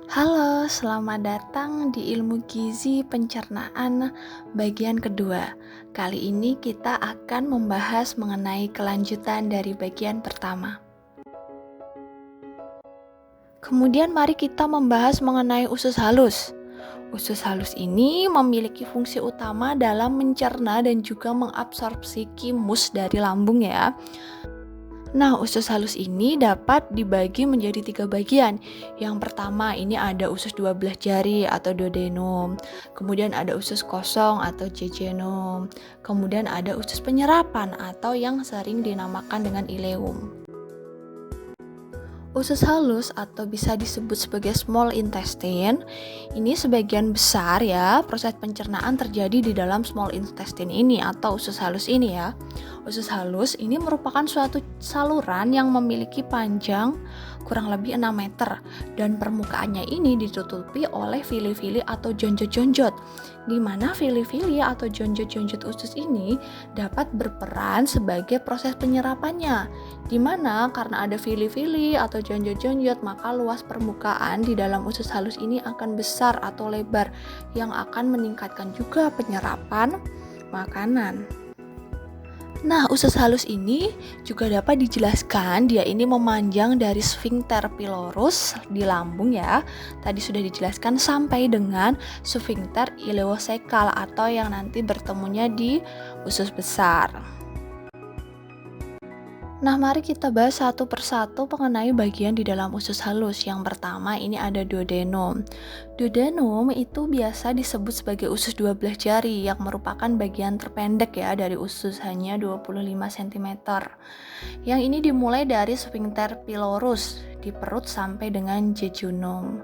Halo, selamat datang di Ilmu Gizi Pencernaan bagian kedua. Kali ini kita akan membahas mengenai kelanjutan dari bagian pertama. Kemudian mari kita membahas mengenai usus halus. Usus halus ini memiliki fungsi utama dalam mencerna dan juga mengabsorpsi kimus dari lambung ya. Nah, usus halus ini dapat dibagi menjadi 3 bagian. Yang pertama ini ada usus 12 jari atau duodenum. Kemudian ada usus kosong atau jejunum. Kemudian ada usus penyerapan atau yang sering dinamakan dengan ileum. Usus halus atau bisa disebut sebagai small intestine, ini sebagian besar ya proses pencernaan terjadi di dalam small intestine ini atau usus halus ini ya. Usus halus ini merupakan suatu saluran yang memiliki panjang kurang lebih 6 meter dan permukaannya ini ditutupi oleh fili-fili atau jonjot-jonjot, di mana fili-fili atau jonjot-jonjot usus ini dapat berperan sebagai proses penyerapannya, di mana karena ada fili-fili atau jonjot-jonjot maka luas permukaan di dalam usus halus ini akan besar atau lebar yang akan meningkatkan juga penyerapan makanan. Nah, usus halus ini juga dapat dijelaskan dia ini memanjang dari sphincter pylorus di lambung ya. Tadi sudah dijelaskan sampai dengan sphincter ileocecal atau yang nanti bertemunya di usus besar. Nah, mari kita bahas satu persatu mengenai bagian di dalam usus halus. Yang pertama ini ada duodenum. Duodenum itu biasa disebut sebagai usus 12 jari yang merupakan bagian terpendek ya dari usus, hanya 25 cm. Yang ini dimulai dari sphincter pylorus di perut sampai dengan jejunum.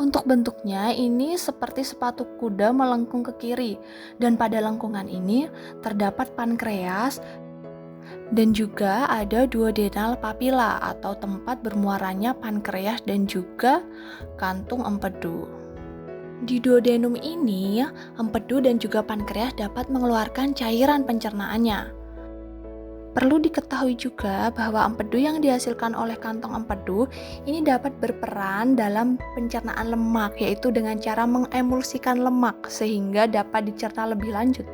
Untuk bentuknya ini seperti sepatu kuda melengkung ke kiri, dan pada lengkungan ini terdapat pankreas dan juga ada duodenal papilla atau tempat bermuaranya pankreas dan juga kantung empedu. Di duodenum ini, empedu dan juga pankreas dapat mengeluarkan cairan pencernaannya. Perlu diketahui juga bahwa empedu yang dihasilkan oleh kantong empedu ini dapat berperan dalam pencernaan lemak, yaitu dengan cara mengemulsikan lemak sehingga dapat dicerna lebih lanjut.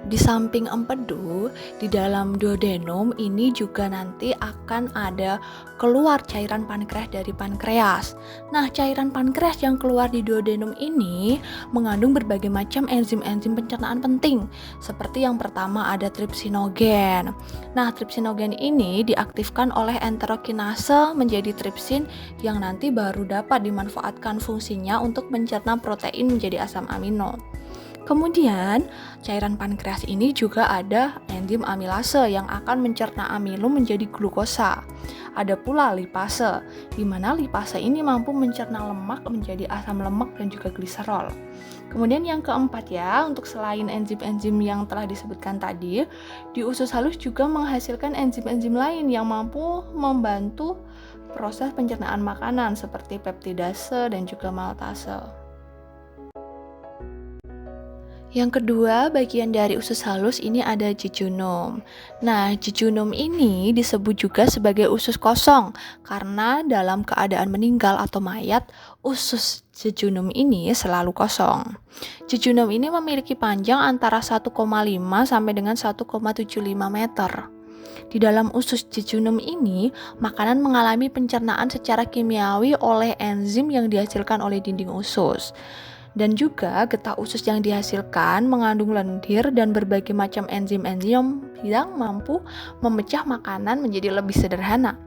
Di samping empedu, di dalam duodenum ini juga nanti akan ada keluar cairan pankreas dari pankreas. Nah, cairan pankreas yang keluar di duodenum ini mengandung berbagai macam enzim-enzim pencernaan penting. Seperti yang pertama ada tripsinogen. Nah, tripsinogen ini diaktifkan oleh enterokinase menjadi tripsin yang nanti baru dapat dimanfaatkan fungsinya untuk mencerna protein menjadi asam amino. Kemudian, cairan pankreas ini juga ada enzim amilase yang akan mencerna amino menjadi glukosa. Ada pula lipase, di mana lipase ini mampu mencerna lemak menjadi asam lemak dan juga gliserol. Kemudian yang keempat ya, untuk selain enzim-enzim yang telah disebutkan tadi, di usus halus juga menghasilkan enzim-enzim lain yang mampu membantu proses pencernaan makanan seperti peptidase dan juga maltase. Yang kedua, bagian dari usus halus ini ada jejunum. Nah, jejunum ini disebut juga sebagai usus kosong karena dalam keadaan meninggal atau mayat, usus jejunum ini selalu kosong. Jejunum ini memiliki panjang antara 1,5 sampai dengan 1,75 meter. Di dalam usus jejunum ini, makanan mengalami pencernaan secara kimiawi oleh enzim yang dihasilkan oleh dinding usus. Dan juga getah usus yang dihasilkan mengandung lendir dan berbagai macam enzim-enzim yang mampu memecah makanan menjadi lebih sederhana.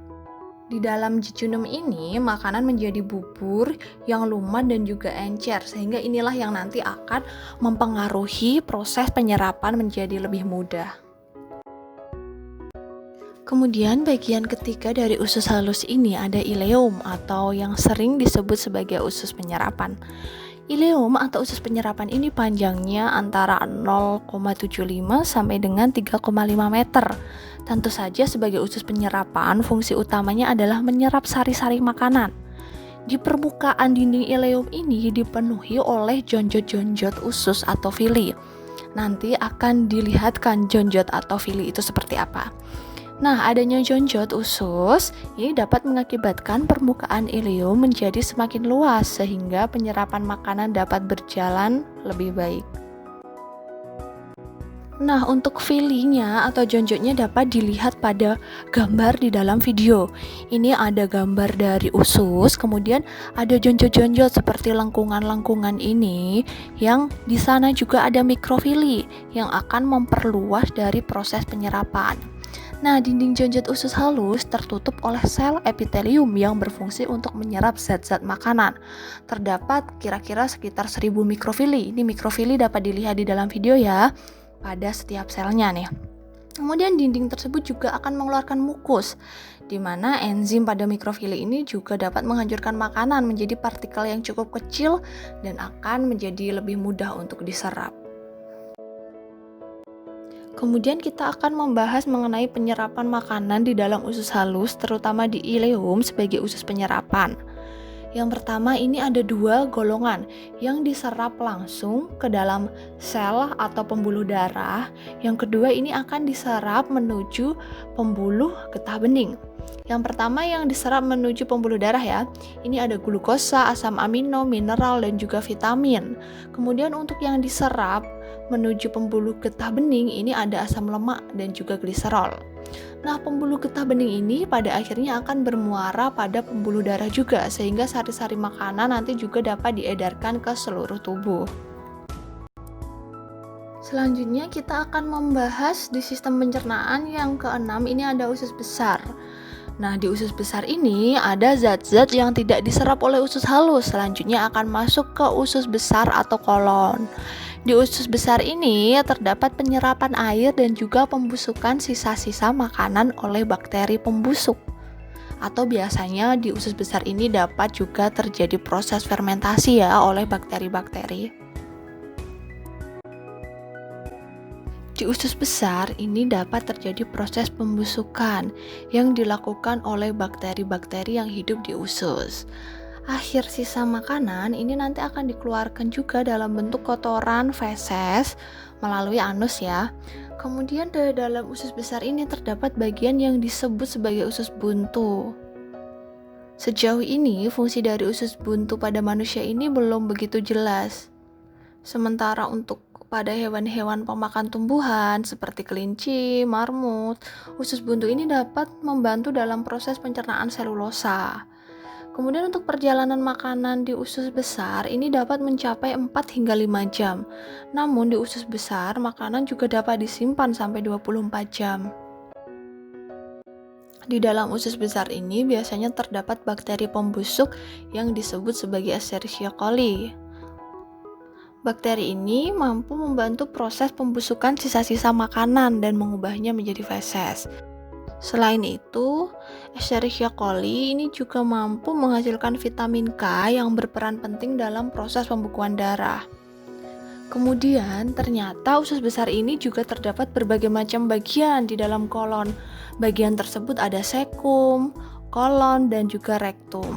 Di dalam jejunum ini, makanan menjadi bubur yang lumat dan juga encer, sehingga inilah yang nanti akan mempengaruhi proses penyerapan menjadi lebih mudah. Kemudian bagian ketiga dari usus halus ini ada ileum atau yang sering disebut sebagai usus penyerapan. Ileum atau usus penyerapan ini panjangnya antara 0,75 sampai dengan 3,5 meter. Tentu saja sebagai usus penyerapan, fungsi utamanya adalah menyerap sari-sari makanan. Di permukaan dinding ileum ini dipenuhi oleh jonjot-jonjot usus atau fili. Nanti akan dilihatkan jonjot atau fili itu seperti apa. Nah, adanya jonjot usus ini dapat mengakibatkan permukaan ileum menjadi semakin luas sehingga penyerapan makanan dapat berjalan lebih baik. Nah, untuk filinya atau jonjotnya dapat dilihat pada gambar di dalam video. Ini ada gambar dari usus, kemudian ada jonjot-jonjot seperti lengkungan-lengkungan ini, yang di sana juga ada mikrofili yang akan memperluas dari proses penyerapan. Nah, dinding jonjot usus halus tertutup oleh sel epitelium yang berfungsi untuk menyerap zat-zat makanan. Terdapat kira-kira sekitar 1000 mikrofili. Ini mikrofili dapat dilihat di dalam video ya, pada setiap selnya nih. Kemudian dinding tersebut juga akan mengeluarkan mukus, di mana enzim pada mikrofili ini juga dapat menghancurkan makanan menjadi partikel yang cukup kecil dan akan menjadi lebih mudah untuk diserap. Kemudian kita akan membahas mengenai penyerapan makanan di dalam usus halus, terutama di ileum sebagai usus penyerapan. Yang pertama, ini ada 2 golongan yang diserap langsung ke dalam sel atau pembuluh darah. Yang kedua, ini akan diserap menuju pembuluh getah bening. Yang pertama yang diserap menuju pembuluh darah ya, ini ada glukosa, asam amino, mineral, dan juga vitamin. Kemudian untuk yang diserap menuju pembuluh getah bening, ini ada asam lemak dan juga gliserol. Nah, pembuluh getah bening ini pada akhirnya akan bermuara pada pembuluh darah juga, sehingga sari-sari makanan nanti juga dapat diedarkan ke seluruh tubuh. Selanjutnya kita akan membahas di sistem pencernaan yang keenam, ini ada usus besar. Nah, di usus besar ini ada zat-zat yang tidak diserap oleh usus halus, selanjutnya akan masuk ke usus besar atau kolon. Di usus besar ini terdapat penyerapan air dan juga pembusukan sisa-sisa makanan oleh bakteri pembusuk. Atau biasanya di usus besar ini dapat juga terjadi proses fermentasi ya oleh bakteri-bakteri. Di usus besar ini dapat terjadi proses pembusukan yang dilakukan oleh bakteri-bakteri yang hidup di usus. Akhir sisa makanan ini nanti akan dikeluarkan juga dalam bentuk kotoran feses melalui anus ya. Kemudian di dalam usus besar ini terdapat bagian yang disebut sebagai usus buntu. Sejauh ini fungsi dari usus buntu pada manusia ini belum begitu jelas. Sementara untuk pada hewan-hewan pemakan tumbuhan seperti kelinci, marmut, usus buntu ini dapat membantu dalam proses pencernaan selulosa. Kemudian untuk perjalanan makanan di usus besar ini dapat mencapai 4 hingga 5 jam. Namun di usus besar makanan juga dapat disimpan sampai 24 jam. Di dalam usus besar ini biasanya terdapat bakteri pembusuk yang disebut sebagai Escherichia coli. Bakteri ini mampu membantu proses pembusukan sisa-sisa makanan dan mengubahnya menjadi feses. Selain itu, Escherichia coli ini juga mampu menghasilkan vitamin K yang berperan penting dalam proses pembekuan darah. Kemudian, ternyata usus besar ini juga terdapat berbagai macam bagian di dalam kolon. Bagian tersebut ada sekum, kolon, dan juga rektum.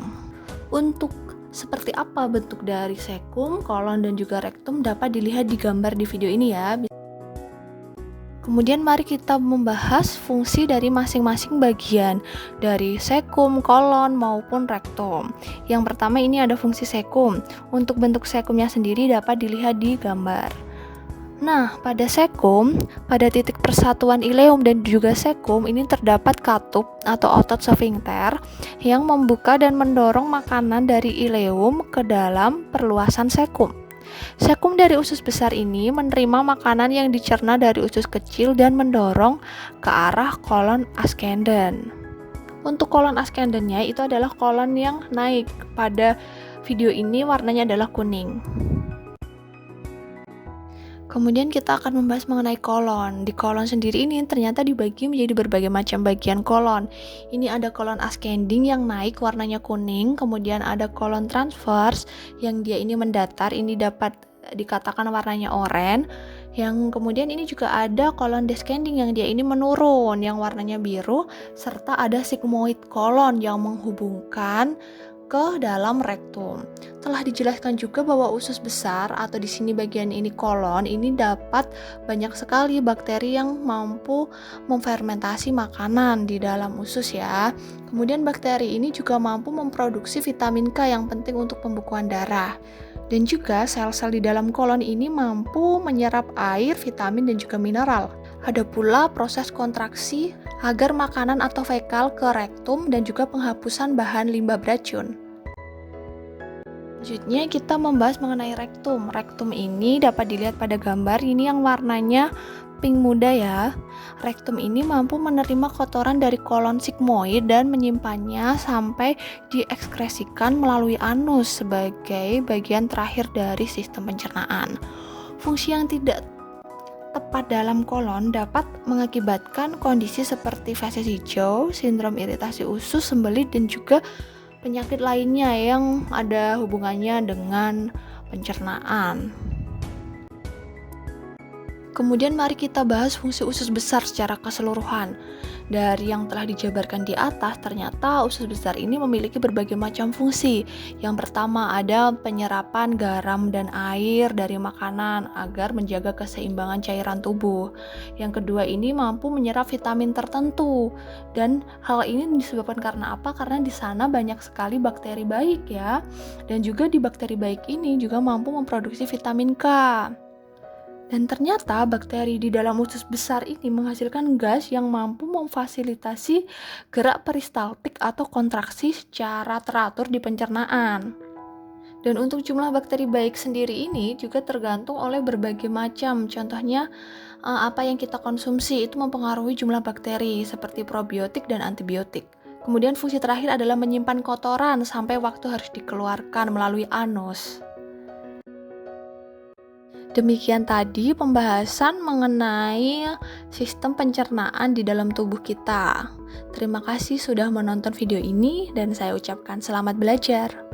Untuk seperti apa bentuk dari sekum, kolon, dan juga rektum dapat dilihat di gambar di video ini ya. Kemudian mari kita membahas fungsi dari masing-masing bagian dari sekum, kolon, maupun rektum. Yang pertama ini ada fungsi sekum. Untuk bentuk sekumnya sendiri dapat dilihat di gambar. Nah, pada sekum, pada titik persatuan ileum dan juga sekum ini terdapat katup atau otot sfinkter yang membuka dan mendorong makanan dari ileum ke dalam perluasan sekum. Sekum dari usus besar ini menerima makanan yang dicerna dari usus kecil dan mendorong ke arah kolon ascendens. Untuk kolon ascendennya itu adalah kolon yang naik. Pada video ini warnanya adalah kuning. Kemudian kita akan membahas mengenai kolon. Di kolon sendiri ini ternyata dibagi menjadi berbagai macam bagian kolon. Ini ada kolon ascending yang naik warnanya kuning, kemudian ada kolon transverse yang dia ini mendatar, ini dapat dikatakan warnanya oranye. Yang kemudian ini juga ada kolon descending yang dia ini menurun yang warnanya biru, serta ada sigmoid kolon yang menghubungkan ke dalam rektum. Telah dijelaskan juga bahwa usus besar atau di sini bagian ini kolon ini dapat banyak sekali bakteri yang mampu memfermentasi makanan di dalam usus ya. Kemudian bakteri ini juga mampu memproduksi vitamin K yang penting untuk pembekuan darah. Dan juga sel-sel di dalam kolon ini mampu menyerap air, vitamin dan juga mineral. Ada pula proses kontraksi agar makanan atau fekal ke rektum dan juga penghapusan bahan limbah beracun. Selanjutnya kita membahas mengenai rektum. Rektum ini dapat dilihat pada gambar ini yang warnanya pink muda ya. Rektum ini mampu menerima kotoran dari kolon sigmoid dan menyimpannya sampai diekskresikan melalui anus sebagai bagian terakhir dari sistem pencernaan. Fungsi yang tidak tepat dalam kolon dapat mengakibatkan kondisi seperti feses hijau, sindrom iritasi usus, sembelit dan juga penyakit lainnya yang ada hubungannya dengan pencernaan. Kemudian mari kita bahas fungsi usus besar secara keseluruhan. Dari yang telah dijabarkan di atas, ternyata usus besar ini memiliki berbagai macam fungsi. Yang pertama ada penyerapan garam dan air dari makanan agar menjaga keseimbangan cairan tubuh. Yang kedua ini mampu menyerap vitamin tertentu. Dan hal ini disebabkan karena apa? Karena di sana banyak sekali bakteri baik ya. Dan juga di bakteri baik ini juga mampu memproduksi vitamin K. Dan ternyata bakteri di dalam usus besar ini menghasilkan gas yang mampu memfasilitasi gerak peristaltik atau kontraksi secara teratur di pencernaan. Dan untuk jumlah bakteri baik sendiri ini juga tergantung oleh berbagai macam. Contohnya apa yang kita konsumsi itu mempengaruhi jumlah bakteri seperti probiotik dan antibiotik. Kemudian fungsi terakhir adalah menyimpan kotoran sampai waktu harus dikeluarkan melalui anus. Demikian tadi pembahasan mengenai sistem pencernaan di dalam tubuh kita. Terima kasih sudah menonton video ini dan saya ucapkan selamat belajar.